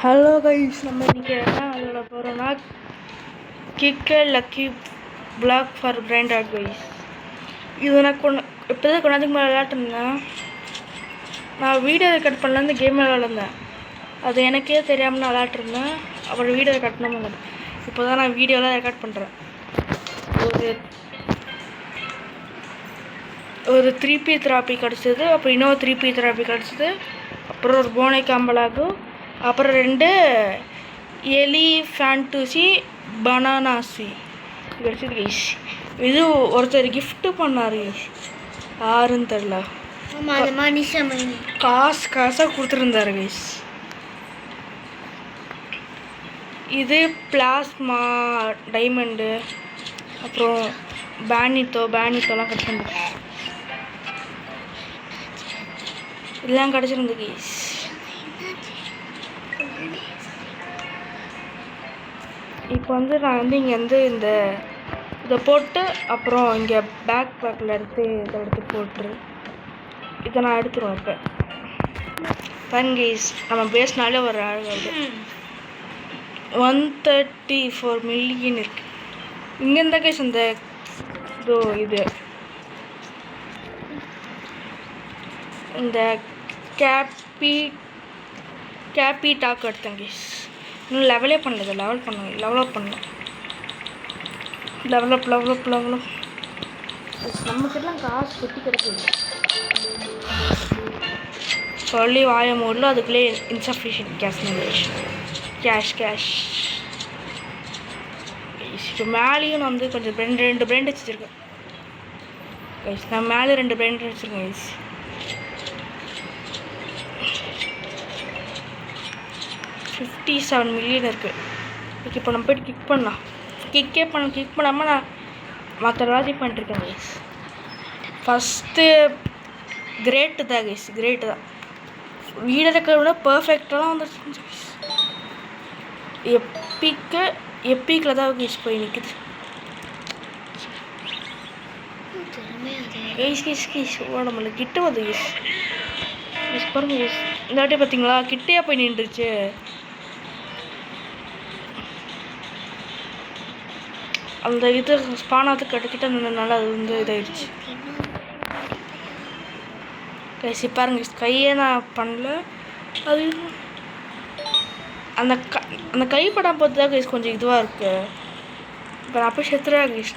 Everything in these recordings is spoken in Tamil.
ஹலோ கைஸ், நம்ம இன்றைக்கி என்ன விளாட போகிறோன்னா கிக்கே lucky block for branded guys. இது நான் இப்போ தான் கொண்டாந்துக்கு மேலே விளாட்டுருந்தேன். நான் வீடியோ ரெக்கார்ட் பண்ணல, இந்த கேம் விளாட்ருந்தேன். அது எனக்கே தெரியாமல் நான் விளாட்ருந்தேன். அப்புறம் வீடியோ ரெக்கார்ட் பண்ண முடியாது. இப்போ தான் நான் வீடியோலாம் ரெக்கார்ட் பண்ணுறேன். ஒரு 3P தெராப்பி கிடச்சிது, அப்புறம் இன்னொரு 3P தெராப்பி கிடச்சிது, அப்புறம் ஒரு போனை காம்பலாகும், அப்புறம் 2 எலி ஃபேண்டசி பனானாசி கிடச்சிது கைஸ். இது ஒருத்தர் கிஃப்ட் பண்ணார் கைஸ், யாருன்னு தெரில. காசாக கொடுத்துருந்தாரு கைஸ். இது பிளாஸ்மா டைமண்டு, அப்புறம் பேனிட்டோலாம் கிடச்சிருந்து இதெல்லாம் கிடச்சிருந்து கைஸ். இப்போ நான் இங்கேருந்து இதை போட்டு, அப்புறம் இங்கே பேக்கில் எடுத்து போட்டுரு. இதை நான் எடுத்துருவேன். இப்போ பாருங்க கைஸ், நம்ம பேசினாலே ஒரு ஆள் வருது. 134 மில்லியன் இருக்குது. இங்கேருந்தா கைஸ் இந்த இந்த கேப்பி டாக் எடுத்தேன் கைஸ். இன்னும் லெவலே பண்ணல. லெவலப் பண்ணலாம். லெவலப் நமக்கெல்லாம் காசு கொட்டி கிடக்குது. சொல்லி வாய மூடல, அதுக்குள்ளே இன்சஃபிஷியன்ட் கேஷ். இப்போ மேலேயும் நான் கொஞ்சம் 2 பிராண்ட் வச்சுருக்கேன் கைஸ். நான் மேலே 2 பிராண்ட் வச்சுருக்கேன் கைஸ். $57 மில்லியன் இருக்குது. இப்போ நம்ம போய்ட்டு கிக் பண்ணலாம். கிக் பண்ணாமல் நான் மற்ற ராஜி பண்ணிட்டுருக்கேன் கைஸ். ஃபஸ்ட்டு கிரேட்டு தான் வீடு இருக்கிறத பர்ஃபெக்டாக வந்துருச்சு. எப்பிக்கில் தான் கைஸ் போய் நிற்குது. கைஸ் நம்மள கிட்ட வந்து கைஸ் பாருங்க கைஸ். இந்த வாட்டி பார்த்தீங்களா, கிட்டையா போய் நின்றுச்சு. அந்த இது ஸ்பானாத்துக்கு கிட்ட நின்றனால அது இதாகிடுச்சு கைஸ். பாருங்க கையே நான் பண்ணல. அது அந்த கைப்படம் பார்த்து தான் கைஸ் கொஞ்சம் இதுவாக இருக்குது. இப்போ நான் போய் செத்துறேன் கைஸ்.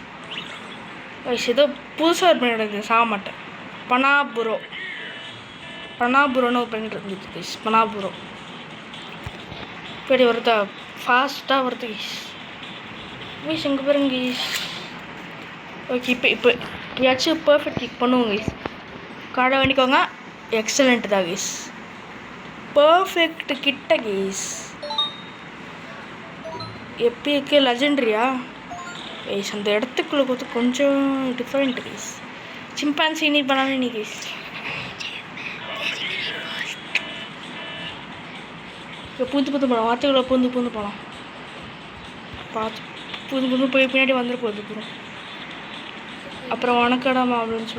ஏதோ புதுசாக ஒரு பிராண்ட் இருக்குது, சாக மாட்டேன். பனாபுரோன்னு ஒரு பிராண்ட் இருந்துச்சு கைஸ். பனாபுரோ இப்படி வருதா, ஃபாஸ்ட்டாக வருது கைஸ். எங்கே பாருங்க கைஸ். ஓகே, இப்போ யாச்சும் பர்ஃபெக்ட் கிக் பண்ணுவோம் கைஸ். கார்டை வேண்டிக்கோங்க. எக்ஸலண்ட் தான் கைஸ். பர்ஃபெக்ட் கிட்ட கைஸ். எப்பிக்கு லெஜெண்டரியா கைஸ். அந்த இடத்துக்குள்ளே பார்த்து கொஞ்சம் டிஃப்ரெண்ட் கைஸ். சிம்பான்சி நீ பண்ணாலும் நீ கைஸ். இப்போ பூந்து போகலாம். வார்த்தைக்குள்ளே பூந்து போகலாம். பூந்து போய் பின்னாடி வந்துட்டு போகுது அப்புறம். அப்புறம் வணக்கடாமா அப்படின்னு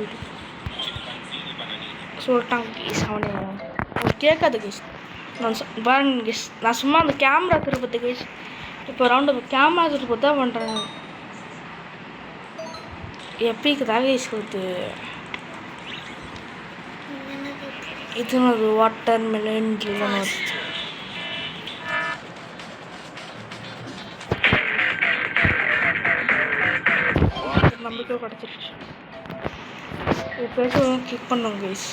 சொல்லிட்டாங்க கைஸ். அவனே கேட்காது கைஸ். நான் பாருங்க கைஸ், நான் சும்மா அந்த கேமரா திருப்பத்து கைஸ். இப்போ ரவுண்டு கேமரா திருப்பத்து தான் பண்ணுறேன். எப்பிக்கு தான் கைஸ் கொடுத்து இது ஒரு வாட்டர் மெலன் நம்பிக்கை கிடச்சிருச்சு. இப்போ கிளிக் பண்ணோம் கைஸ்.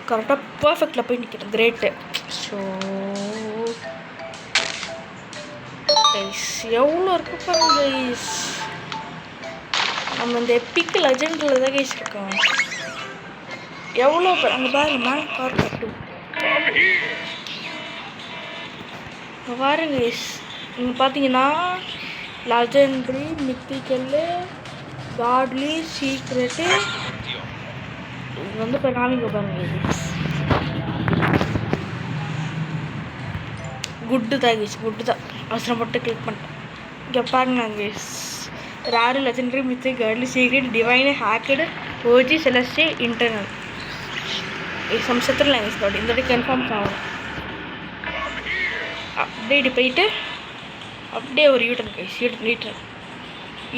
கரெக்டாக பர்ஃபெக்டில் போய் நிற்கிறேன். கிரேட்டு. ஸோ கைஸ் எவ்வளோ இருக்கு பாருங்க கைஸ். நம்ம இந்த எப்பிக் லெஜெண்டில் தான் கைஸ் இருக்கோம். எவ்வளோ அங்கே பாருங்க, மேலே கார் கட்டு பாருங்க கைஸ். நீங்கள் பார்த்தீங்கன்னா லெஜெண்ட்ரி, மித்திக்கல்லு, காட்லி, சீக்ரெட்டு இது இப்போ காமிக்க பாருங்க. குட்டு தான் கைஸ், குட்டு தான். அவசரப்பட்டு கிளிக் பண்ணிட்டேன். இங்கே பாருங்க guys. Rare, legendary, mythic, godly, secret, divine, hacked, OG, celestial, internal. சம்சத்தில் கைஸ் இந்த கன்ஃபார்ம் ஆகும். அப்படியே இப்படி போயிட்டு அப்படியே ஒரு யூட்டன் கைஸ்,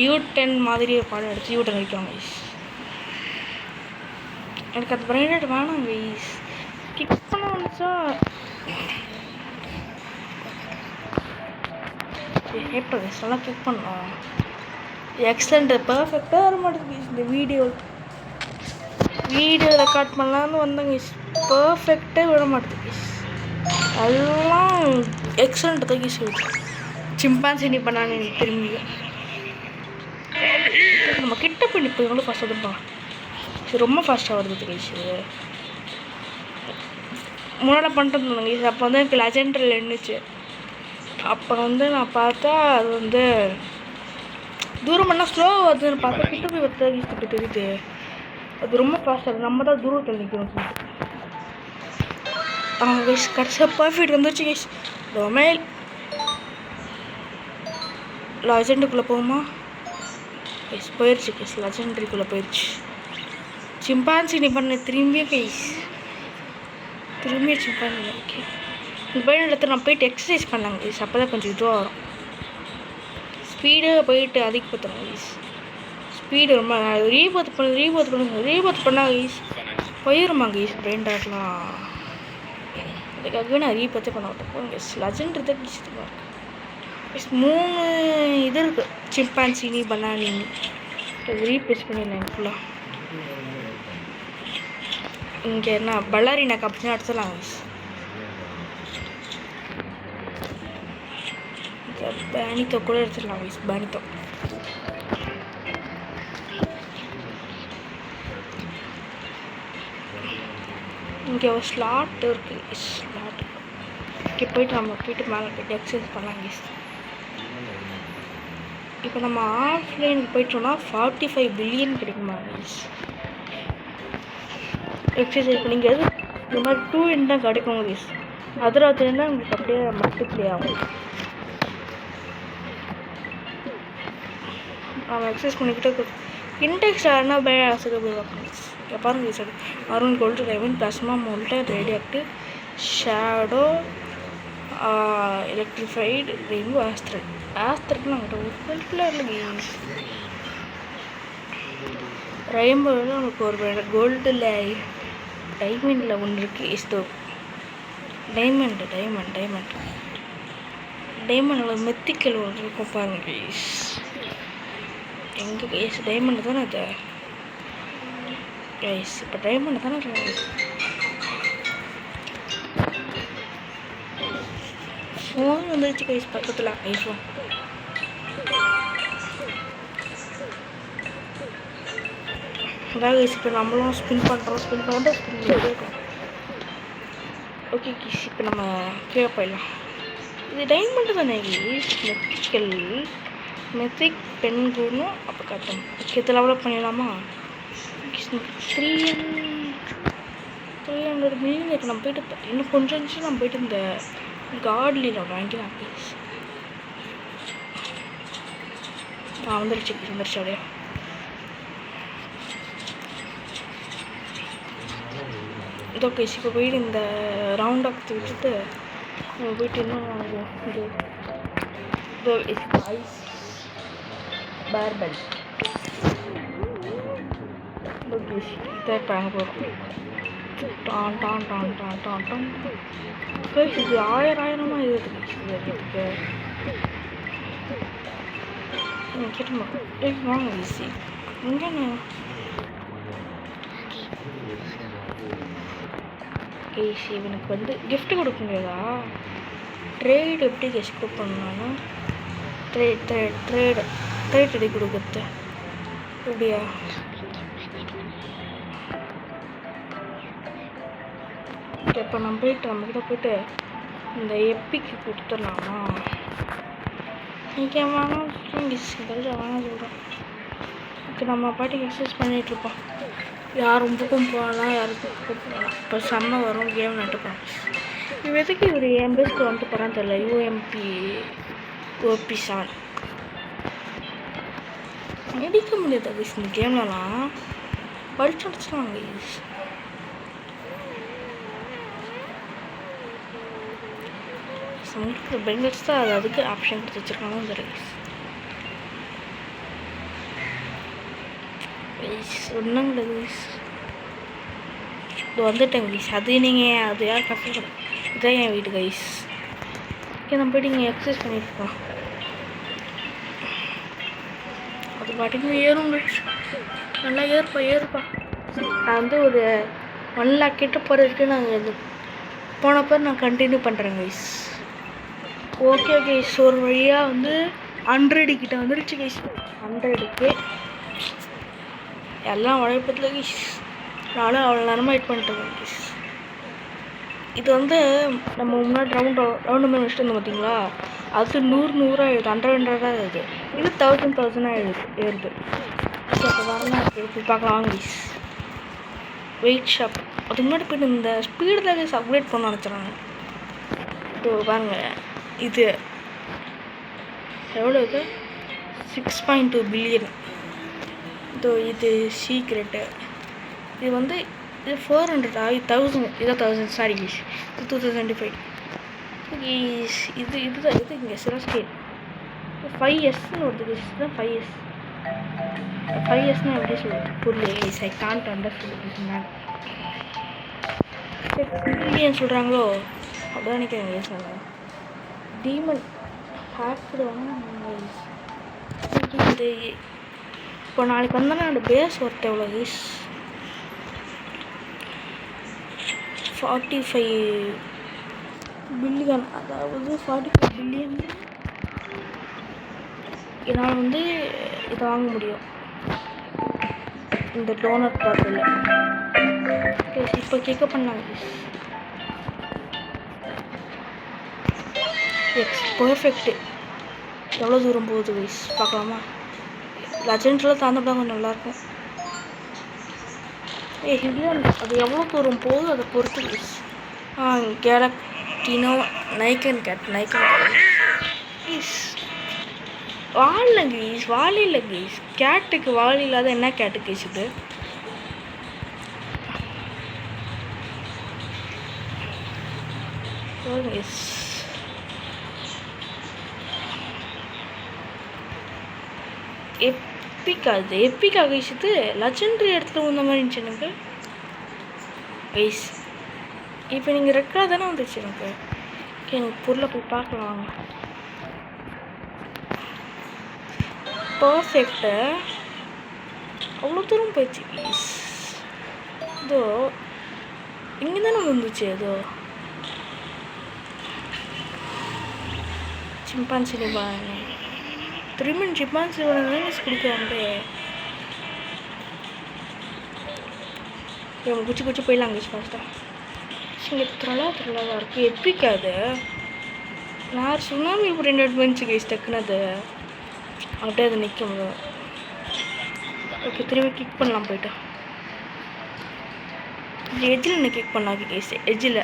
யூட்டன் மாதிரி ஒரு பாடம் எடுத்து யூட்டன் வைக்காங்க கைஸ். எனக்கு அது பிரைண்டட் வேணாம் கைஸ். கிக் பண்ண வந்துச்சா எப்போ கைஸ் நல்லா கிக் பண்ணோம். எக்ஸலண்ட் பர்ஃபெக்டாக வர மாட்டேங்குது கைஸ். இந்த வீடியோ ரெக்கார்ட் பண்ணலான்னு வந்தேங்க கைஸ். பர்ஃபெக்டாக விட மாட்டேங்குது கைஸ். எல்லாம் எக்ஸலண்ட் தான் கைஸ். சிம்பான்சி பண்ணான்னு எனக்கு திரும்பி நம்ம கிட்ட போய் இப்போ எவ்வளோ ஃபாஸ்ட்டாக வந்துருப்பான். சரி ரொம்ப ஃபாஸ்ட்டாக வருது கைஸ். முன்னாடி பண்ணிட்டு இருந்தேன் கைஸ். அப்போ வந்து எனக்கு லெஜெண்டரில் இருந்துச்சு. அப்போ வந்து நான் பார்த்தா அது வந்து தூரம் பண்ணால் ஸ்லோவாக வருதுன்னு பார்த்தா கிட்ட போய் வருது கைஸ். இப்போ தெரியுது அது ரொம்ப ஃபாஸ்ட்டாக இருக்குது. நம்ம தான் தூரத்தில் நிற்கணும் சொல்லிட்டு கைஸ். கடைசியாக பர்ஃபெக்ட் வந்துருச்சு கைஸ். டொமைல் லெஜெண்டுக்குள்ளே போகுமா கைஸ்? போயிடுச்சு கைஸ், லெஜெண்டரிக்குள்ளே போயிடுச்சு. சிம்பான்சி பண்ண திரும்பியும் கைஸ், திரும்பியும் சிம்பான்சி. ஓகே இந்த பையன் இடத்துல நான் போயிட்டு எக்ஸசைஸ் பண்ணலாங்க கைஸ். அப்போ தான் கொஞ்சம் இதுவாக வரும். ஸ்பீடாக போயிட்டு அதிகப்படுத்தணும் கைஸ். ஸ்பீடு ரொம்ப ரீபோத் பண்ணால் கைஸ் போயிருமா கைஸ் பிரெயின்டாகலாம். அதுக்காகவே நான் ரீபோத்தே பண்ண மாட்டேன் கைஸ். லெஜெண்டரி தான் பிடிச்சதுமா இருக்கு கைஸ். 3 இது இருக்குது, சிம்பான்சி பனானி. ரீப்ளேஸ் பண்ணிடலாம் ஃபுல்லாக. இங்கே என்ன பல்லாரினா கப்ஸ்னு எடுத்துடலாம் கைஸ். பேனித்தோ கூட எடுத்துடலாம் கைஸ். பேனித்தோ இங்கே ஒரு ஸ்லாட் இருக்குது. ஸ்லாட் இங்கே போய்ட்டு நம்ம மேலே போய்ட்டு எக்ஸசைஸ் பண்ணலாம் கைஸ். இப்போ நம்ம ஆஃப்லைனுக்கு போய்ட்டோம்னா 45 பில்லியன் கிடைக்குமா கைஸ் எக்ஸசைஸ் பண்ணிங்கிறது. இந்த மாதிரி 2 தான் கிடைக்கும் கைஸ். அதில் தான் உங்களுக்கு அப்படியே மல்டிப்ளை ஆகும். அவன் எக்ஸசைஸ் பண்ணிக்கிட்டே இன்டெக்ஸ் ஆனா பயசுக்கு போய் பார்க்கணும். பாருங்க guys, Arun gold diamond plasma molten radioactive shadow electrified rainbow ஆஸ்திரட்னு நம்மகிட்ட ஒரு இல்லை கைஸ். ரெயின்போவில் நமக்கு ஒரு கோல்டில் டைமண்டில் ஒன்று இருக்குது. இஸ்தோ டைமண்டில் மெத்திக்கல் ஒன்று இருக்கும் பாருங்க கைஸ். எங்கே கைஸ் டைமண்ட் தானே இது கைஸ்? இப்போ டைமண்ட் தானே ஃபோன் வந்துருச்சு கைஸ் பக்கத்தில். ஐஃபோன் அதான் கைஸ். இப்போ நம்மளும் ஸ்பின் பண்ணுறோம் இருக்கும். ஓகே கைஸ், இப்போ நம்ம கீழே போயிடலாம். இது டைமண்ட் தானே கைஸ்? மெத்திக் பென்குன்னு அப்போ காட்டும். ஓகே லெவலப் பண்ணிடலாமா? 300 மில்லியன் இருக்குது. நம்ம போய்ட்டு இன்னும் கொஞ்சம் நிமிஷம் நம்ம போய்ட்டு இந்த கார்ட்லியில் வாங்கிக்கலாம் ப்ளீஸ். வந்துருச்சு அப்படியே. இதோ கைஸ் இப்போ போயிட்டு இந்த ரவுண்ட் ஆக்து விட்டுட்டு நம்ம போயிட்டு இன்னும் வாங்குவோம். இதோ ஐஸ் பார்பல் இதை இப்போ அங்கே போகிறோம். இது 1000 இது இருக்குது. கேட்டு வாங்க ஈஸி. இங்கேண்ணே ஈஸி இவனுக்கு வந்து கிஃப்ட் கொடுக்க முடியாதா? ட்ரேட் எப்படி கெஸ்ட் பண்ணாலும் ட்ரேட் எடி கொடுக்குறது எப்படியா? இப்போ நம்மக்கிட்ட போயிட்டு இந்த எப்பிக்கு கொடுத்துடலாமா? இங்கே வேணாம் வேணாம் சொல்கிறோம். இப்போ நம்ம பாட்டுக்கு எக்ஸசைஸ் பண்ணிகிட்ருப்போம். யாரும் புக்கும் போகலாம், யாருக்கும் போகலாம். இப்போ செம்ம வரும் கேம் நட்டுப்போம். இவன் எதுக்கு இவர் எம்பேஸ்க்கு வந்துட்டு போகிறான்னு தெரியல. UMP OP7 அடிக்க முடியாது கைஸ். இந்த கேம்லலாம் பறிச்சு அடிச்சிடுவாங்க கைஸ். சமூகத்தில் பெங்கல்ஸ் தான் அது அதுக்கு ஆப்ஷன் கொடுத்து வச்சுருக்காங்க கைஸ். ஒன்றுங்கள கைஸ் இது வந்துட்டேங்க கைஸ். அது நீங்கள் அது யார் கஷ்டப்படும். இதான் என் வீட்டு கைஸ். ஓகே நம்ம போய்ட்டு இங்கே எக்ஸசைஸ் பண்ணியிருக்கோம். அது பாட்டுக்கு ஏறும் கைஸ். நல்லா ஏறுப்பா. நான் வந்து ஒரு 1 lakh கிட்ட போகிறதுக்கு நாங்கள் இது போனப்போ நான் கண்டினியூ பண்ணுறேன் கைஸ். ஓகே கைஸ் ஒரு வழியாக வந்து 100 கிட்ட வந்துருச்சு கைஸ். 100க்கு எல்லாம் உழைப்பதில் கைஸ். நானும் அவ்வளோ நேரமாக வெயிட் பண்ணிட்டுருக்கேன் கைஸ். இது வந்து நம்ம முன்னாடி ரவுண்டு மாதிரி வச்சுட்டு இருந்தோம் பார்த்தீங்களா, அது 100 ஆகிடுது, 100 ஆகிடுது. இது 1000 ஏறுது. அப்போ வரலாம் இருக்குது பார்க்கலாம் கைஸ். வெயிட் ஷாப் அதுக்கு முன்னாடி போய்ட்டு இந்த ஸ்பீடில் கைஸ் அப்கிரேட் பண்ண நினச்சிட்றாங்க. இது பாருங்க, இது எவ்வளோ இது 6.2 பில்லியன். இது சீக்ரெட்டு. இது வந்து இது 400 1000 இதோ 1000 சாரி கைஸ். இது 2025 கைஸ். இதுதான் இங்கே சில ஸ்கேல் 5Sன்னு வருது கைஸ். இதுதான் 5Sன்னு எப்படி சொல்லுது புரியல guys. I can't understand ma'am. Billion சொல்கிறாங்களோ அப்படிதான் நினைக்கிறேன் கைஸ். நான் டீமன் ஹேக்டு கைஸ். இது இப்போ நாளைக்கு வந்தோன்னா என்னோட பேஸ் ஒர்த் எவ்வளோ கைஸ்? 45 பில்லியன். அதாவது 45 பில்லியன் என்னால் வந்து இதை வாங்க முடியும் இந்த டோனட் பாட்டில். இப்போ செக்அப் பண்ணாங்க பர்ஃபெக்ட்டு. எவ்வளோ தூரம் போகுது கைஸ் பார்க்கலாமா? லெஜெண்ட்லாம் தாண்டப்பா கொஞ்சம் நல்லாயிருக்கும். அது எவ்வளோ தூரம் போகுது அதை பொறுத்து கைஸ். கேலக்டினோ நைக்கன் கேட் கைஸ். வால் இல்லை கைஸ். கேட்டுக்கு வால் இல்லாத என்ன கேட்டு கைஸ் இது? எப்பிக்கா கைஸ். இது லெஜெண்டரி இடத்துல வந்த மாதிரி இருந்துச்சு எனக்கு கைஸ். இப்போ நீங்கள் ரெக்காக தானே வந்துச்சு எனக்கு. ஓகே எனக்கு பொருளை போய் பார்க்கலாம். பர்ஃபெக்ட்டு அவ்வளோ தூரம் போயிடுச்சு கைஸ். இதோ இங்கே தானே வந்துச்சு. ஏதோ சிம்பான்சி பாருங்க. திரும்பி சிம்பான்சி கொடுக்குறாங்க. இவங்க குச்சி போயிடலாம் கைஸ் ஃபாஸ்ட்டாக. இங்கே திருவிழாவாக இருக்குது. எப்பிக்காது நான் சுனாமி இப்போ 2 வந்துச்சு கைஸ். டக்குன்னு அது அப்படியே அது நிற்க முடியும். ஓகே திரும்பி கிக் பண்ணலாம் போய்ட்டு. எஜ்ஜில் நின்று கிக் பண்ணலாம் கைஸ். எஜ்ஜில்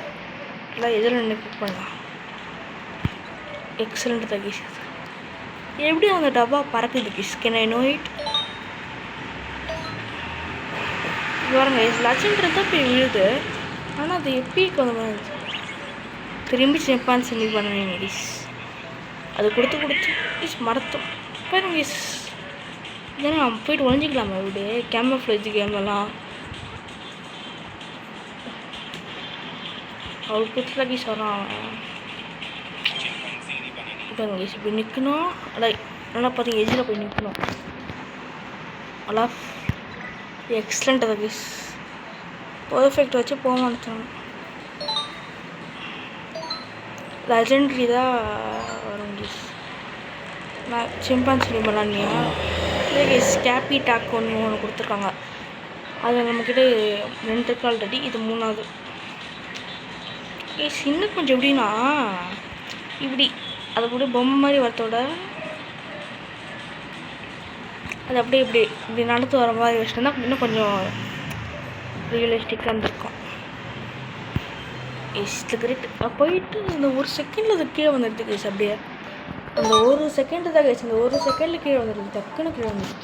நின்று கிக் பண்ணலாம். எக்ஸலண்ட் தான் கைஸ். எப்படி அந்த டப்பா பறக்குது guys? Can I know it? பாருங்க லட்சன்றது தான் போய் விழுது. ஆனால் அது எப்பிக்கு வந்த மாதிரி இருந்துச்சு. திரும்பி சிம்பான்சி நீ பண்ணுவீங்க கைஸ். அது கொடுத்து கைஸ் மரத்தோம் பாருங்க கைஸ். இதெல்லாம் நம்ம போய்ட்டு ஒழிஞ்சிக்கலாமா? இப்படி கேமஃப்ளேஜ் கேமெல்லாம் அவளுக்கு கொடுத்துதான் கைஸ் வரான் அவன். பாருங்க கைஸ் இப்படி நிற்கணும். நல்லா பார்த்தீங்க எஜ்ஜில் போய் நிற்கணும். நல்லா எக்ஸலண்ட் அது கைஸ். பர்ஃபெக்ட் வச்சு போக மாட்டேன். லெஜெண்டரி தான் வரும் கைஸ். நான் சிம்பான்சி பண்ணானியா இல்லை கைஸ். கேப்பி டாக் ஒன்று கொடுத்துருக்காங்க. அது நம்மக்கிட்ட 2 இருக்கு ஆல்ரெடி. இது 3வது கைஸ். இன்னும் கொஞ்சம் எப்படின்னா இப்படி அதை கூட பொம்மை மாதிரி வரத்தோட அது அப்படியே இப்படி நடந்து வர மாதிரி வச்சுட்டோம்னா இன்னும் கொஞ்சம் ரியலிஸ்டிக்காக இருந்திருக்கும். இது கிரேட். போயிட்டு இந்த 1 செகண்டில் அது கீழே வந்துடுது கைஸ். அப்படியே அந்த 1 செகண்டு தான் கைஸ். அந்த 1 செகண்டில் கீழே வந்துடுது. டக்குன்னு கீழே வந்துடுது.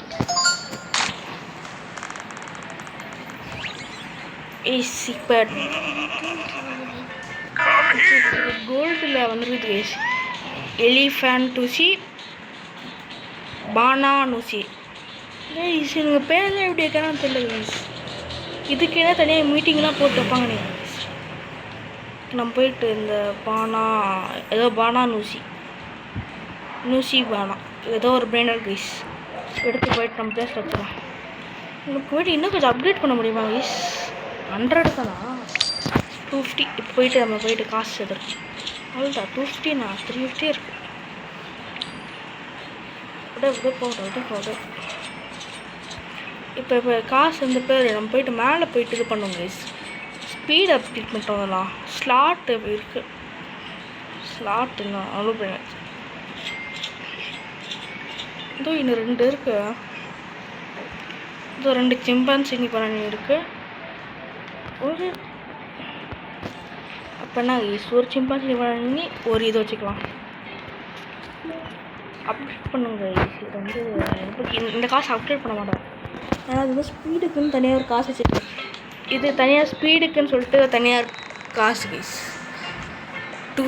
இப்போ கோல்டில் வந்துருக்குது கைஸ். எலிஃபேண்ட் ஊசி, பானா ஊசி. கைஸ் இவங்க பேரெல்லாம் எப்படி இருக்கான்னு தெரியல கைஸ். இதுக்கே தனியாக மீட்டிங்லாம் போட்டு வைப்பாங்க நீங்கள். நம்ம போயிட்டு இந்த பானா ஏதோ பானா நூசி பானா ஏதோ ஒரு பிராண்டட் கைஸ் எடுத்து போயிட்டு நம்ம பேச வச்சுக்கலாம். நமக்கு போய்ட்டு இன்னும் கொஞ்சம் அப்டேட் பண்ண முடியுமா கைஸ்? 100 தானா? 250. இப்போ போயிட்டு நம்ம போயிட்டு காசு எடுத்துருக்கோம். அவ்வளோதான் 250. 350 இருக்குது. அப்படியே போட்டோம். இப்போ காசு வந்து பேர் நம்ம போயிட்டு மேலே போயிட்டு இது பண்ணுவோம் கைஸ். ஸ்பீட் அப்டேட் பண்ணிட்டு வரலாம். ஸ்லாட் இருக்குது. ஸ்லாட் இன்னும் அவ்வளோ பண்ண இதோ இன்னும் 2 இருக்கு. இதோ 2 சிம்பான்சி பண்ணி இருக்கு. ஒரு அப்போனா ஒரு சிம்பான்சி பண்ணி ஒரு இது வச்சுக்கலாம். அப்டேட் பண்ணுங்க. இது வந்து இந்த காசு அப்டேட் பண்ண மாட்டோம். ஏன்னா அது வந்து ஸ்பீடுக்குன்னு தனியாக ஒரு காசு வச்சுருக்கேன். இது தனியாக ஸ்பீடுக்குன்னு சொல்லிட்டு தனியாக காசு கைஸ். 2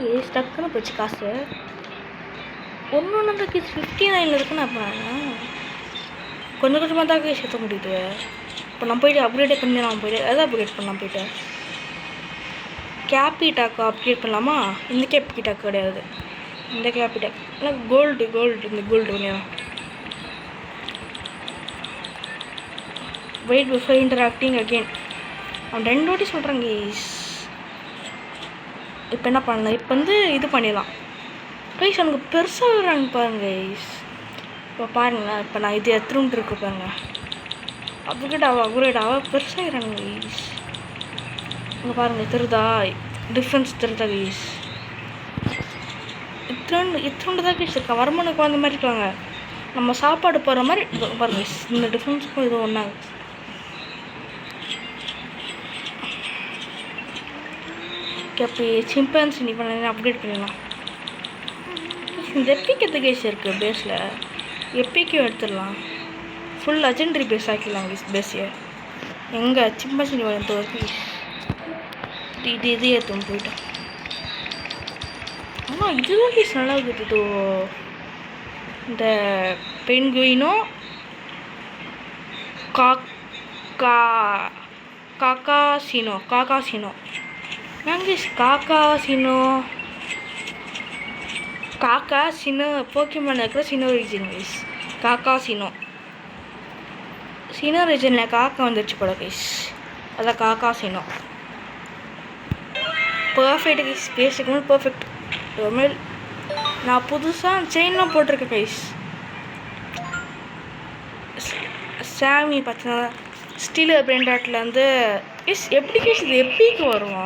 கைஸ் டக்குன்னு போச்சு காசு. ஒன்று கைஸ் 59 இருக்குன்னு. அப்போ கொஞ்சம் கொஞ்சமாக தான் கைஸ் சேர்த்த முடியுது. இப்போ நம்ம போய்ட்டு அப்கிரேடே பண்ணி நம்ம போய்ட்டு எதாவது அப்கிரேட் பண்ணலாம். போய்ட்டு கேபிடாக்கு அப்கிரேட் பண்ணலாமா? இந்த கேபிடாக்கு கிடையாது. இந்த கேபிடாக் இல்லை கோல்டு இந்த கோல்டு பண்ணிடலாம். Wait before interacting again. அவன் 2 வாட்டி சொல்கிறாங்க கைஸ். இப்போ என்ன பண்ணலாம்? இப்போ வந்து இது பண்ணிடலாம் கைஸ். அவனுக்கு பெருசாக வராங்க பாருங்க கைஸ். இப்போ பாருங்களேன். இப்போ நான் இது எத்தனை இருக்கு பாருங்க. அப்கிரேட் பெருசாகிறானுங்க கைஸ். இங்கே பாருங்கள் தெரியுதா? டிஃப்ரென்ஸ் தெரியுதா கைஸ்? இத்தனை தான் கைஸ் இருக்கா. வருமான குழந்த மாதிரி இருக்காங்க. நம்ம சாப்பாடு போடுற மாதிரி பாருங்க. இந்த டிஃப்ரென்ஸுக்கும் இது ஒன்றாங்க. அப்போ சிம்பான்சி நீ பண்ண அப்டேட் பண்ணிடலாம். இந்த எப்பிக் எத்த கேஸ் இருக்குது பேஸில். எப்பிக்கும் எடுத்துடலாம். ஃபுல் லெஜெண்டரி பேஸ் ஆக்கிடலாம் பேஸையை. எங்கே சிம்பான்சி நீ வந்து இது ஏற்றும் போயிட்டோம். ஆனால் இதுதான் கேஸ் நல்லா இருக்குது. இந்த பென்குயினும் காக்காசினோ போக்கிமான் இருக்கிற சினோ ரீஜன் கைஸ். காக்காசினோ ரீஜனில் காக்கா வந்துடுச்சு போல கைஸ். அதான் காக்காசினோ. Perfect guys. பேசிக்கணும் பர்ஃபெக்ட். இதுமாரி நான் புதுசாக செயின்லாம் போட்டிருக்கேன் கைஸ். சாமி பார்த்தீங்கன்னா ஸ்டீலர் பிராண்டாட்டில் வந்து எப்படி கைஸ் இது எப்பிக்கு வரும்?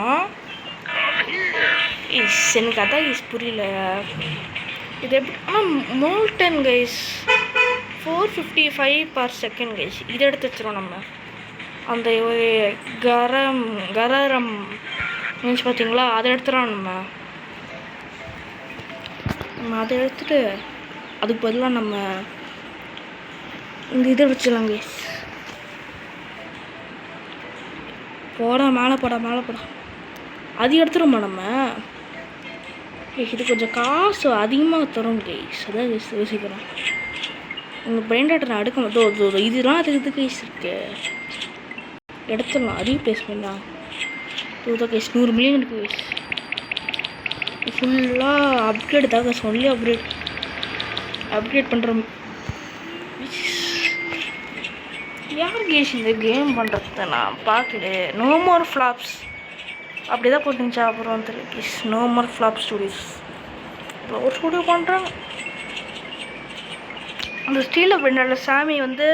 எனக்கு அதான் கைஸ் புரியல. இது எப்படி? ஆனால் molten guys 455 per second guys. இதை எடுத்து வச்சுருவோம் நம்ம. அந்த ஒரு கரம் மீன்ஸ் பார்த்தீங்களா? அதை எடுத்துகிறோம் நம்ம அதை எடுத்துகிட்டு அதுக்கு பதிலாக நம்ம இந்த இதை வச்சிடலாம் கைஸ். மேலே போடா அது எடுத்துருமா நம்ம. இது கொஞ்சம் காசு அதிகமாக தரும் கைஸ். அதான் கைஸ் யோசிக்கிறோம். உங்கள் பிராண்டாட்டை நான் அடுக்க மாட்டோம். இதெல்லாம் அதுக்கு கைஸ் இருக்கு. எடுத்துடலாம். அதிக பேஸ்மெண்ட்லாம் கைஸ் 100 மில்லியன் இருக்குது கைஸ். ஃபுல்லாக அப்கிரேட் தாங்க சொல்லி அப்கிரேட் பண்ணுறோம். யார் கேஸ் இந்த கேம் பண்ணுறது நான் பார்க்கல. நோ மோர் ஃப்ளாப்ஸ் அப்படி தான் போட்டுருந்துச்சா? அப்புறம் தெரியல guys. No more flop studios ஒரு ஸ்டூடியோ பண்ணுறாங்க. அந்த ஸ்டீலில் பிராண்டோட சாமி வந்து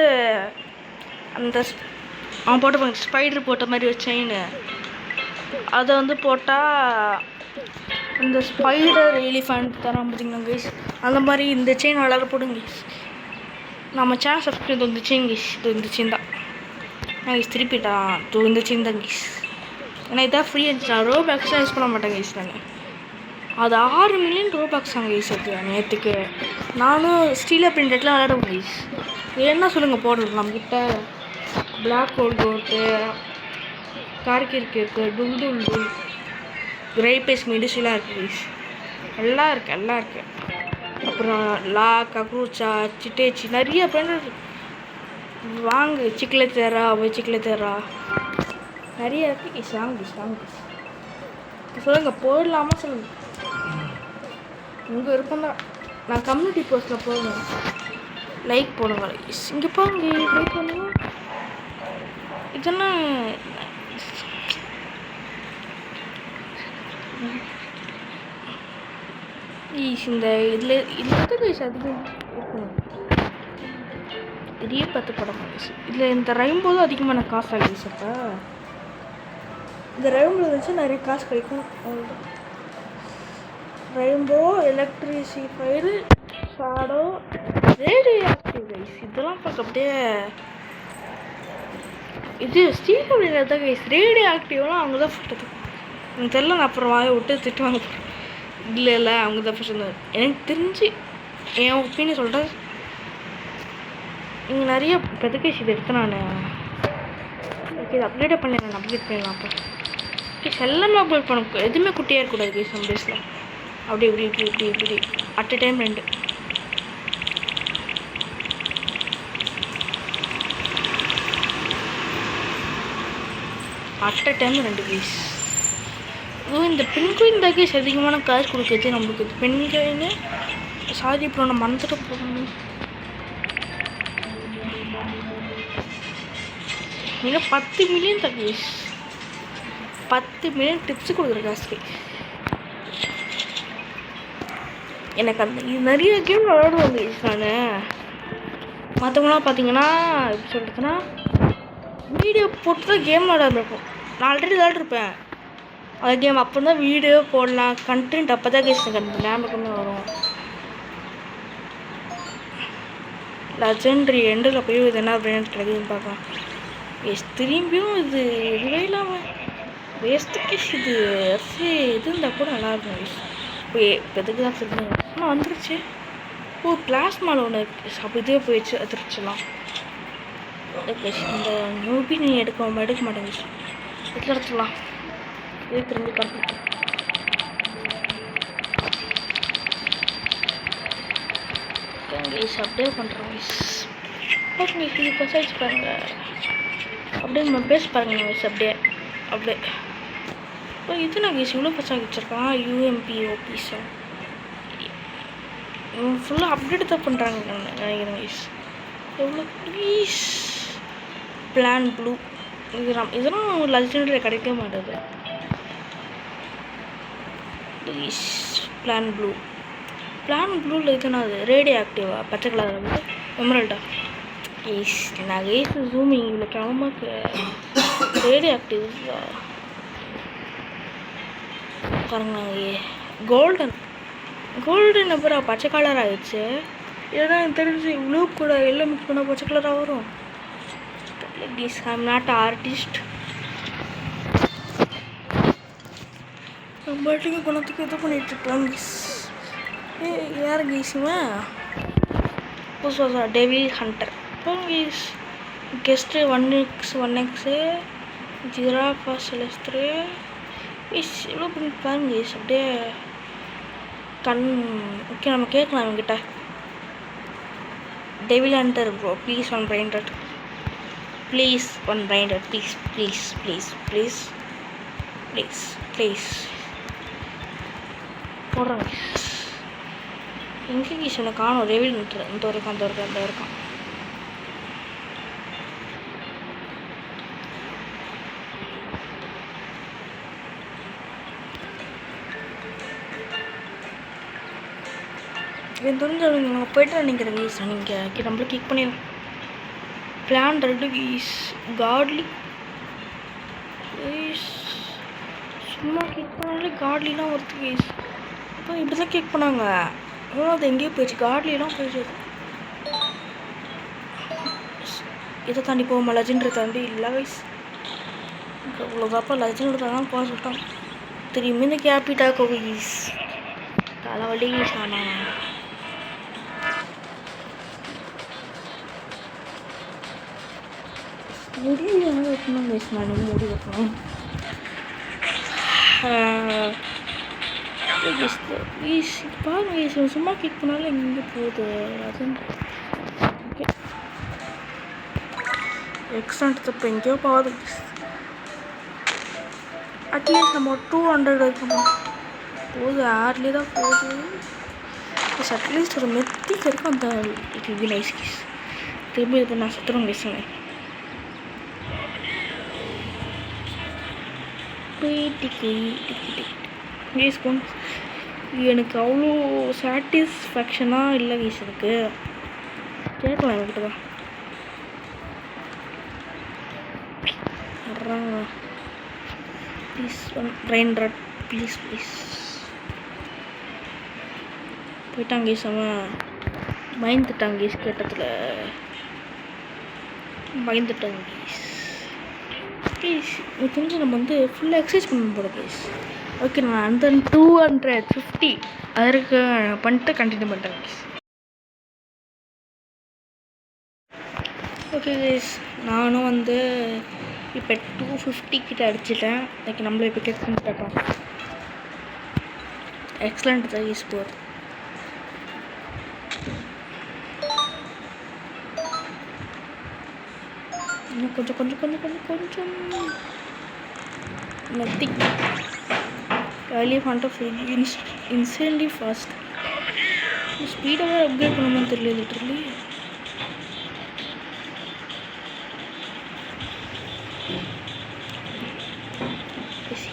அந்த அவன் போட்டு ஸ்பைடர் போட்ட மாதிரி ஒரு செயின் அதை வந்து போட்டால் இந்த ஸ்பைடர் எலிஃபண்ட் தரான் பார்த்தீங்களா கைஸ்? அந்த மாதிரி இந்த செயின் அழகாக போடுங்க கைஸ். நம்ம சேனல் சப்ஸ்கிரைப் இந்த செயின் கைஸ். இந்த செயின் தான் நான் கைஸ் திருப்பிட்டா. இந்த செயின் தான் கைஸ். ஏன்னா இதான் ஃப்ரீ இருந்துச்சு. நான் ரோபேக்ஸ்லாம் யூஸ் பண்ண மாட்டேன் கைஸ். நான் அது 6 மில்லியன் ரோபேக்ஸ் அங்கே கைஸ் இருக்குது நேற்றுக்கு. நானும் ஸ்டீலர் பிரிண்டட்லாம் விளையாடுவோம் கைஸ். என்ன சொல்லுங்கள் போடுறது நம்மக்கிட்ட. பிளாக் ஹோல் கோட்டு கார்கிற்கு இருக்குது. டுல் கிரேபேஸ் மெடிசிலாம் இருக்குது கைஸ். எல்லாம் இருக்குது. அப்புறம் லா, கக்ரூச்சா, சிட்டேச்சி நிறைய பிராண்ட் வாங்கு. சிக்லெத்தேரா, சிக்லெத்தேரா நிறைய இருக்குது கைஸ். வாங்க சொல்லுங்கள், போடலாமா சொல்லுங்கள். உங்கள் விருப்பம் தான். நான் கம்யூனிட்டி போஸ்ட்டில் போடுவேன், லைக் போடுங்க கைஸ். இங்கே பாருங்க, லைக் பண்ணுங்க. இதெல்லாம் இந்த இதில் கைஸ் அதிகம் இருக்கணும். இதையே பார்த்து படம் கைஸ். இதில் இந்த ரெயின்போ தான் அதிகமான காசு ஆகிடுச்சு. அப்போ இந்த ரெயின்போ இருந்துச்சு நிறைய காசு கிடைக்கும். Rainbow, electrified, shadow, radioactive guys. இதெல்லாம் பார்க்க அப்படியே இது ஸ்டீல் அப்படிங்கிறது தான் கைஸ். ரேடியோ ஆக்டிவ்லாம் அவங்க தான் ஃபஸ்ட்டு. எனக்கு தெரியல, நான் அப்புறம் வாயை விட்டு திட்டுவாங்க. இல்லை அவங்க தான் ஃபஸ்ட் இருந்தார். எனக்கு தெரிஞ்சு என் ஒப்பீனியன் சொல்கிறேன். இங்கே நிறைய பெதுக்கேஷ் இது எடுத்து நான் ஓகே அப்டேட் பண்ணிடலாம். அப்டேட் பண்ணலாம். அப்போ கேஷ் எல்லாமே அப்டேட் பண்ண, எதுவுமே குட்டியாக இருக்கக்கூடாது கேஷ். நம்ம டேஸில் அப்படி இப்படி at a time 2 at a time 2 guys. இந்த பெண்குயின் தான் கேஸ் அதிகமான காசு கொடுக்குறது நம்மளுக்கு. பெண்குயின்னு சாதி அப்புறம் நம்ம மறந்துட்டு போகணும். இன்னும் 10 மில்லியன் தான் கேஸ். 10 மில்லியன் டிப்ஸ் கொடுக்குற காசு. எனக்கு அந்த இது நிறைய கேம் விளையாடுவாங்க கேஸ். நான் மற்றவங்களாம் பார்த்தீங்கன்னா எப்படி சொல்கிறதுன்னா வீடியோ போட்டு தான் கேம் விளையாடுறப்போம். நான் ஆல்ரெடி விளையாடுருப்பேன் அந்த கேம். அப்போ தான் வீடியோ போடலாம், கண்டென்ட் அப்போ தான் கேஸ் எனக்கு ஞாபகமே வரும். லெஜெண்டரி எண்டில் போய் இது என்ன அப்படின்னு கிடைக்குதுன்னு பார்க்கலாம் கேஸ். திரும்பியும் இது இதுவே இல்லாமல் வேஸ்ட்டு கேஸ். இது இது இருந்தால் கூட நல்லாயிருக்கும் கேஸ். இப்போ எதுக்கு தான் சொல்லுங்க. ஆனால் வந்துருச்சு. பிளாஸ்மாவில் ஒன்று இருக்குது. அப்போ இதே போயிடுச்சு, அதிர்ச்சிலாம். இந்த மூவி நீ எடுக்க மாட்டேங்க. இதில் எடுத்துடலாம். இதே திரும்பி பார்த்து அப்படியே பண்ணுறோம் ஓகே. இது பசாச்சு பாருங்க, அப்படியே நம்ம பேச பாருங்க வயசு அப்படியே இது நான் கேஸ் இவ்வளோ பசங்க வச்சுருக்கான். UMPOPஸா ஃபுல்லாக அப்டேட் தான் பண்ணுறாங்க நினைக்கிறேன் வயசு. எவ்வளோ ப்ளீஸ் பிளான் ப்ளூ இதெல்லாம் லெஜெண்டரி கிடைக்க மாட்டேது. ப்ளீஸ் பிளான் ப்ளூவில் இதுனா அது ரேடியோ ஆக்டிவா பச்சை கலர் வந்து எமரல்டா ஈஸ். நான் கேஸ் ஜூமிங் இவ்வளோ கிளம்புக்கு ரேடியோ ஆக்டிவ் பாருங்க. கோல்டன் அப்புறம் பச்சை கலர் ஆகிடுச்சு. ஏன்னா எனக்கு தெரிஞ்சு ப்ளூ கூட எல்லாம் மிக்ஸ் பண்ணால் பச்சை கலராக வரும். Please I am not artist. பட்டுக்கு குணத்துக்கு இது பண்ணிட்டுருக்கலாம் கீஸ். யார் கீஸுவேன் புதுசாக டெவில் ஹண்டர் கீஸ். கெஸ்ட்டு 1x ஜிராஃபா செலஸ்ட்ரு ஈஸ் எவ்வளோ பண்ணி பாருங்க கீஸ். அப்படியே ஓகே நம்ம கேட்கலாம் இவங்ககிட்ட. Devil hunter bro please 1 brain dot please 1 brain dot please போடுறாங்க. எங்கே கீஸ் எனக்கு காணும். டெவில் ஹண்டர் இந்த இருக்கான். என் தெரிஞ்ச நீங்கள் போய்ட்டு நினைக்கிறேன் கீஸ். நீங்கள் நம்மளும் கிளிக் பண்ணிடுறேன். Plan 2 guys. காட்லி கீஸ் சும்மா கிளிக் பண்ணாலே காட்லிலாம் வருது கீஸ். இப்போ இப்படி தான் கிளிக் பண்ணாங்க. அது எங்கேயோ போயிடுச்சு. காட்லிலாம் போயிடுச்சு. இதை தாண்டி போவோமா? லெஜெண்டரி தாண்டி இல்லை கீஸ். இவ்வளோதாப்பா லெஜெண்டரி தான் போக சொல்லிட்டான். திரும்பி இந்த கேபிட்டா கீஸ் தலைவலி சாணா. முடி வைக்கணும் கைஸ். நான் முடி வைக்கணும். பாருங்க சும்மா கிளிக் பண்ணாலும் எங்கே போகுது அது. ஓகே எக்ஸாண்ட் தப்பு எங்கேயோ போகுது. அட்லீஸ்ட் நம்ம 200 இருக்குமா போகுது, 6 தான் போகுது. ப்ளஸ் அட்லீஸ்ட் ஒரு மெத்திக்கு இருக்கும். அந்த it will be nice guys. திரும்பி இது நான் சுற்றுறோம் பேசுவேன். எனக்கு அவ்வளோ சாட்டிஸ்ஃபேக்ஷனாக இல்லை கேஸ். எனக்கு கேட்கலாம் என்கிட்ட தான் வர்றாங்க. Please brain rot please please போயிட்டாங்க கேஸ். அவன் பயந்துட்டாங்க கேஸ், கேட்டதில் பயந்துட்டாங்க கேஸ். ப்ளீஸ் எனக்கு தெரிஞ்சு நம்ம வந்து ஃபுல்லாக எக்ஸசைஸ் பண்ண போகிறோம் ப்ளீஸ். ஓகே நான் அந்த 250 அதற்கு பண்ணிட்டு கண்டினியூ பண்ணுறேன் ப்ளீஸ். ஓகே கைஸ் நானும் வந்து இப்போ 250 கிட்ட அடிச்சிட்டேன். லைக் நம்மளே இப்போ கிளிக் பண்ணி பார்க்கலாம். எக்ஸலண்ட் தான் கைஸ் போகுது. இன்னும் கொஞ்சம் கொஞ்சம் கொஞ்சம் கொஞ்சம் கொஞ்சம் nothing early font of instantly fast. ஸ்பீடாக அப்கிரேட் பண்ணணும்னு தெரியல லிட்டரலி.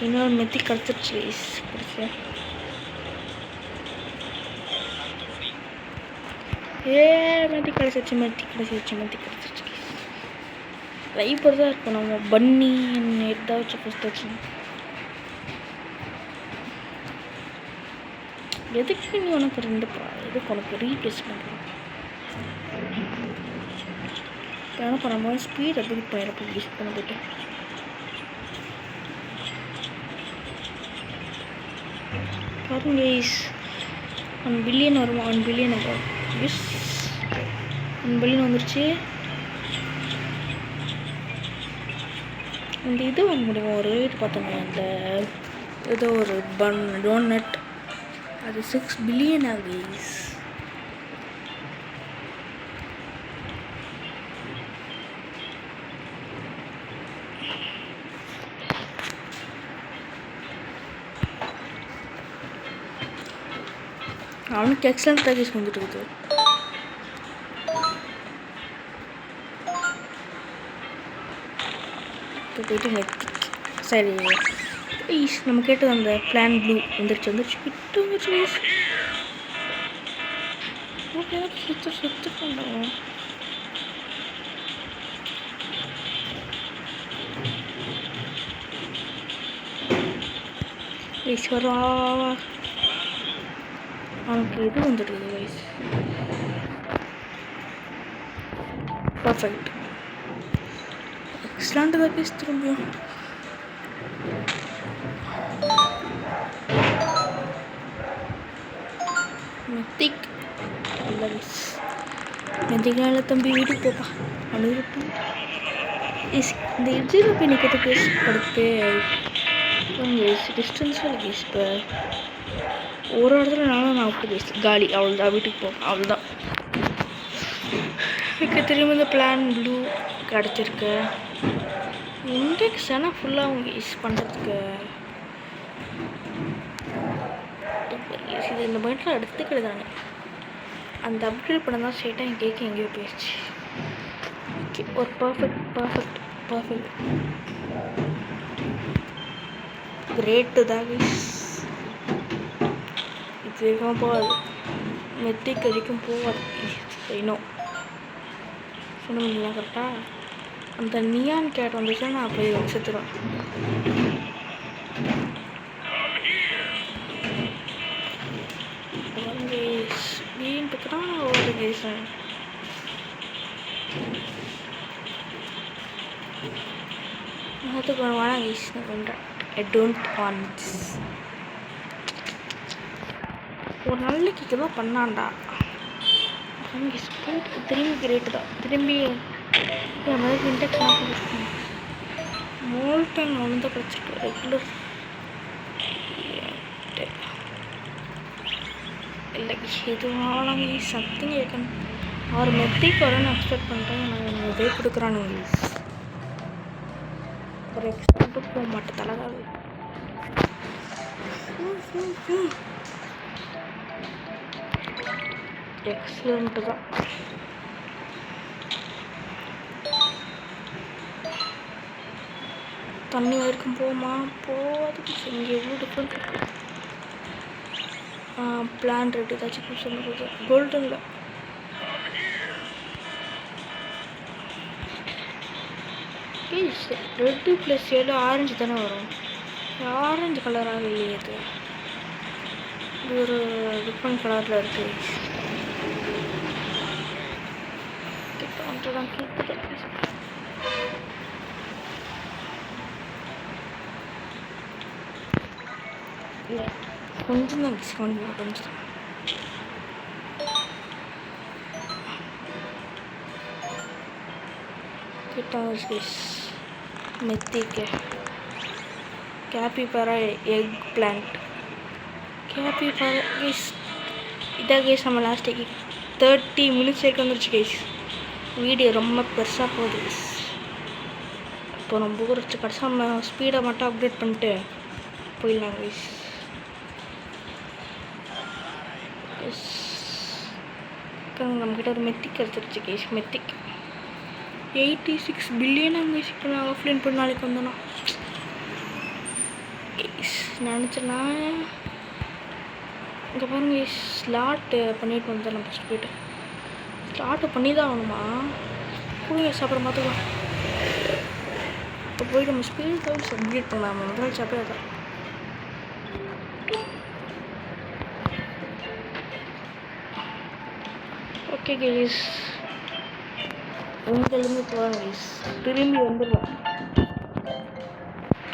இன்னொரு மெத்தி கிடச்சிருச்சு கிடைச்சா. மெத்தி கிடச்சிருச்சு மெத்தி கிடச்சிருச்சு. லைப்பர் தான் இருக்கும். நம்ம பன்னி எதாக வச்சு ஃபஸ்ட் வச்சு எதுக்கு நீ உனக்கு ரெண்டுப்பா, எதுக்கு உனக்கு ரீப்ளேஸ் பண்ணுறோம். இப்போ என்ன பண்ணும்போது ஸ்பீட் அப்டேட் பண்ணிடப்போ யூஸ் பண்ண போய்ட்டு பாருங்க கைஸ். 1 பில்லியன் வருமா? 1 பில்லியன் வரும். எஸ் 1 பில்லியன் வந்துருச்சு. இந்த இது வாங்க முடியும். ஒரு ரேட் பார்த்தோங்க, அந்த ஏதோ ஒரு டோனட் அது 6 பில்லியன் கைஸ். அவனுக்கு எக்ஸலண்ட் பேக்கேஜ் வந்துட்டு இருக்குது. இப்போ போய்ட்டு நெத்திக் சரி ஈஸ் நம்ம கேட்டது அந்த பிளான் ப்ளூ வந்துருச்சு கிட்ட வந்துருச்சு. ஓகே சுத்து பண்ணுறோம். ஈஸ்வரா அவனுக்கு இது வந்துடுது கைஸ். பர்ஃபெக்ட் எக்ஸலண்ட் தான் கைஸ். திரும்பியும் மெத்திக் மெத்திக்கால தம்பி வீட்டுக்கு போப்பா அனுப்பிட்டு இந்த எட்ஜில் போய் நிற்கிறது கைஸ். படுத்து டிஸ்டன்ஸில் கைஸ். இப்போ ஒரு இடத்துல நான் விட்டு பேச காலி அவ்வளோதான். வீட்டுக்கு போகும் அவ்வளோதான். எனக்கு திரும்ப இந்த பிளான் ப்ளூ கிடச்சிருக்கு. இண்டெக்ஸ் ஆனால் ஃபுல்லாக அவங்க யூஸ் பண்ணுறதுக்கு இது இந்த பாயிண்டில் எடுத்துக்கிறது. நான் அந்த அப்கிரேட் பண்ண தான் ஸ்ட்ரெயிட்டாக என் கேட்க எங்கேயோ போயிடுச்சு. ஓகே ஒரு பர்ஃபெக்ட் கிரேட்டு தான் கைஸ். இது வரைக்கும் போகாது, மெத்திக் வரைக்கும் போகாது இன்னும் சொன்ன முடியல கரெக்டாக. அந்த நியான் கேட் வந்துச்சுன்னா நான் போய் செத்துருவேன். வீண் பக்கம்னா ஒரு கேசன் அதுக்கு வேணா கைஸ் நான் பண்ணுறேன். I don't want this. ஒரு நல்ல கிக்கு தான் பண்ணான்டா. திரும்பி கிரேட்டு தான். திரும்பி மாதிரி இன்டெக்ஷன் மோல்டன் ஒன்று தான் கிடச்சிருக்கு. ரெகுலர் இல்லை எதுவானாலும் சம்திங் இருக்கணும். அவர் மெத்திக்கு வரணும்னு எக்ஸ்பெக்ட் பண்ணுறேன். நான் இதே கொடுக்குறானுங்க. ஒரு எக்ஸ்பெக்ட்டு போக மாட்டேன் தலைகாது. எக்ஸலண்ட்டு தான். தண்ணி வரைக்கும் போமா போகாது. இங்கே எவ்வளோ டிஃப்ரெண்ட் இருக்கு. பிளான் ரெட் ஏதாச்சும் சொல்லுறது கோல்டனில் ரெட்டு ப்ளஸ் எல்லோ ஆரஞ்சு தானே வரும். ஆரஞ்சு கலராக இல்லையே அது. இது ஒரு டிஃப்ரெண்ட் கலரில் இருக்குது. தான் கேட்குது. இல்லை கொஞ்சம் தான் டிஸ்கவுண்ட் கொஞ்சம் கிட்ட மெத்திக்கு கேபிபரா எக் பிளான்ட் கேபிபரா கைஸ். இதான் கைஸ் நம்ம லாஸ்ட்டுக்கு 30 minutes வரைக்கும் வந்துருச்சு கைஸ். வீடியோ ரொம்ப பெருசாக போகுது கைஸ். இப்போ நம்ம ஊருக்கு கடைசியாக நம்ம ஸ்பீடை மட்டும் அப்டேட் பண்ணிட்டு போயிடலாம் கைஸ். நம்மக்கிட்ட ஒரு மெத்திக் கிடச்சிருச்சு கைஸ். மெத்திக் 86 billion guys. இப்போ நான் ஆஃப்லைன் பண்ண நாளைக்கு வந்தேன்னா நினச்சேன்னா இங்கே பாருங்க ஸ்லாட்டு பண்ணிட்டு வந்தேன். நம்ம ஃபஸ்ட்டு போய்ட்டு ஸ்லாட்டு பண்ணி தான் ஆகணுமா? கொடுங்க அப்புறம் பார்த்துக்கலாம். இப்போ போய் நம்ம ஸ்பீட் தவிர அப்டேட் பண்ணலாம். முதல் சாப்பிட்டே தான். ஓகே கைஸ், உங்களுமே போகிறோம் கைஸ். திரும்பி வந்துடுவோம்.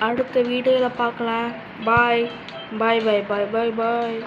அடுத்த வீடியோவில் பார்க்கலாம். பாய் பாய் பாய் பாய் பாய் பாய்.